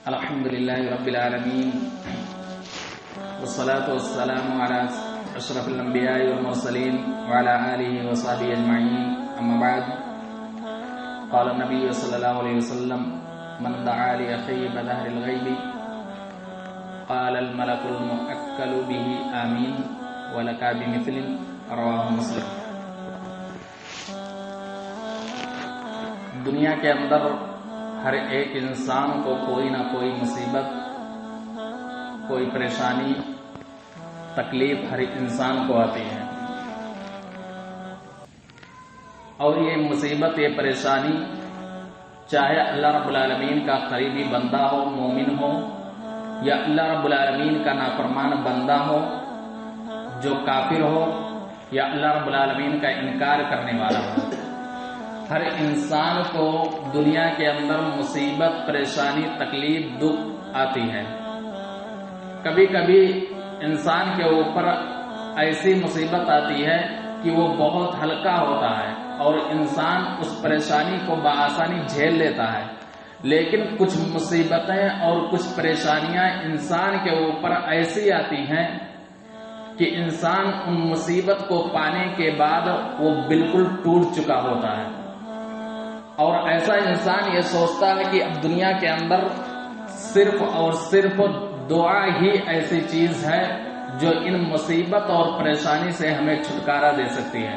الحمد لله رب العالمين والصلاة والسلام على أشرف الأنبياء والمرسلين وعلى آله وصحبه أجمعين أما بعد قال النبي صلى الله عليه وسلم من دعا لأخيه بظهر الغيب قال الملك المؤكل به آمين ولك بمثل رواه مسلم۔ دنیا کے اندر ہر ایک انسان کو کوئی نہ کوئی مصیبت، کوئی پریشانی، تکلیف ہر انسان کو آتی ہے، اور یہ مصیبت، یہ پریشانی چاہے اللہ رب العالمین کا قریبی بندہ ہو، مومن ہو، یا اللہ رب العالمین کا نافرمان بندہ ہو جو کافر ہو، یا اللہ رب العالمین کا انکار کرنے والا ہو، ہر انسان کو دنیا کے اندر مصیبت، پریشانی، تکلیف، دکھ آتی ہے۔ کبھی کبھی انسان کے اوپر ایسی مصیبت آتی ہے کہ وہ بہت ہلکا ہوتا ہے اور انسان اس پریشانی کو بآسانی جھیل لیتا ہے، لیکن کچھ مصیبتیں اور کچھ پریشانیاں انسان کے اوپر ایسی آتی ہیں کہ انسان ان مصیبت کو پانے کے بعد وہ بالکل ٹوٹ چکا ہوتا ہے، اور ایسا انسان یہ سوچتا ہے کہ اب دنیا کے اندر صرف اور صرف دعا ہی ایسی چیز ہے جو ان مصیبت اور پریشانی سے ہمیں چھٹکارا دے سکتی ہے۔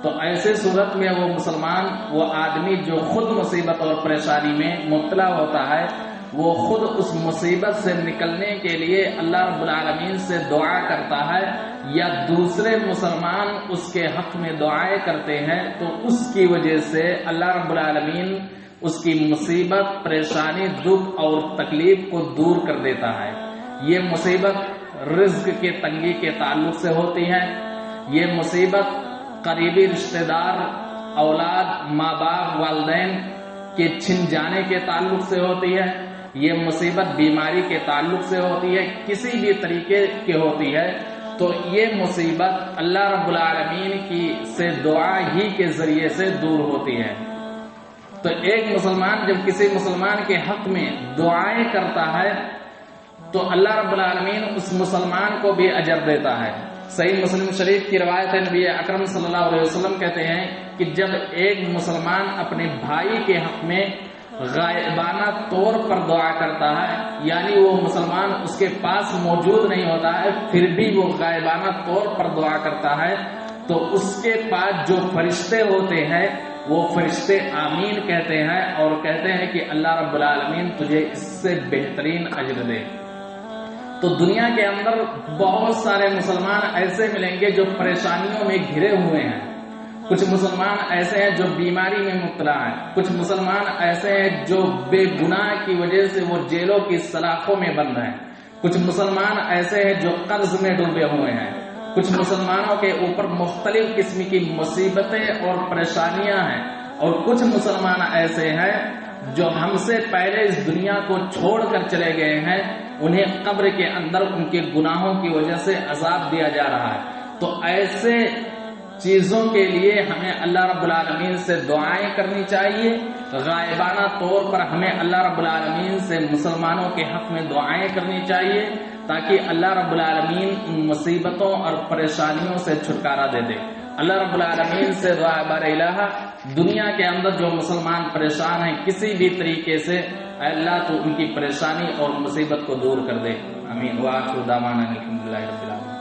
تو ایسے صورت میں وہ مسلمان، وہ آدمی جو خود مصیبت اور پریشانی میں مبتلا ہوتا ہے، وہ خود اس مصیبت سے نکلنے کے لیے اللہ رب العالمین سے دعا کرتا ہے، یا دوسرے مسلمان اس کے حق میں دعائیں کرتے ہیں، تو اس کی وجہ سے اللہ رب العالمین اس کی مصیبت، پریشانی، دکھ اور تکلیف کو دور کر دیتا ہے۔ یہ مصیبت رزق کے تنگی کے تعلق سے ہوتی ہے، یہ مصیبت قریبی رشتہ دار، اولاد، ماں باپ، والدین کے چھن جانے کے تعلق سے ہوتی ہے، یہ مصیبت بیماری کے تعلق سے ہوتی ہے، کسی بھی طریقے کی ہوتی ہے، تو یہ مصیبت اللہ رب العالمین کی سے دعا ہی کے ذریعے سے دور ہوتی ہے۔ تو ایک مسلمان جب کسی مسلمان کے حق میں دعائیں کرتا ہے تو اللہ رب العالمین اس مسلمان کو بھی اجر دیتا ہے۔ صحیح مسلم شریف کی روایت ہے، نبی اکرم صلی اللہ علیہ وسلم کہتے ہیں کہ جب ایک مسلمان اپنے بھائی کے حق میں غائبانہ طور پر دعا کرتا ہے، یعنی وہ مسلمان اس کے پاس موجود نہیں ہوتا ہے، پھر بھی وہ غائبانہ طور پر دعا کرتا ہے، تو اس کے پاس جو فرشتے ہوتے ہیں وہ فرشتے آمین کہتے ہیں اور کہتے ہیں کہ اللہ رب العالمین تجھے اس سے بہترین اجر دے۔ تو دنیا کے اندر بہت سارے مسلمان ایسے ملیں گے جو پریشانیوں میں گھرے ہوئے ہیں، کچھ مسلمان ایسے ہیں جو بیماری میں مبتلا ہیں، کچھ مسلمان ایسے ہیں جو بے گناہ کی وجہ سے وہ جیلوں کی سلاخوں میں بند ہیں، کچھ مسلمان ایسے ہیں جو قرض میں ڈوبے ہوئے ہیں، کچھ مسلمانوں کے اوپر مختلف قسم کی مصیبتیں اور پریشانیاں ہیں، اور کچھ مسلمان ایسے ہیں جو ہم سے پہلے اس دنیا کو چھوڑ کر چلے گئے ہیں، انہیں قبر کے اندر ان کے گناہوں کی وجہ سے عذاب دیا جا رہا ہے۔ تو ایسے چیزوں کے لیے ہمیں اللہ رب العالمین سے دعائیں کرنی چاہیے، غائبانہ طور پر ہمیں اللہ رب العالمین سے مسلمانوں کے حق میں دعائیں کرنی چاہیے تاکہ اللہ رب العالمین ان مصیبتوں اور پریشانیوں سے چھٹکارا دے دے۔ اللہ رب العالمین سے دعا بار الہ، دنیا کے اندر جو مسلمان پریشان ہیں کسی بھی طریقے سے، اے اللہ تو ان کی پریشانی اور مصیبت کو دور کر دے، آمین۔ وآخر دعوانا الحمدللہ رب العالمین۔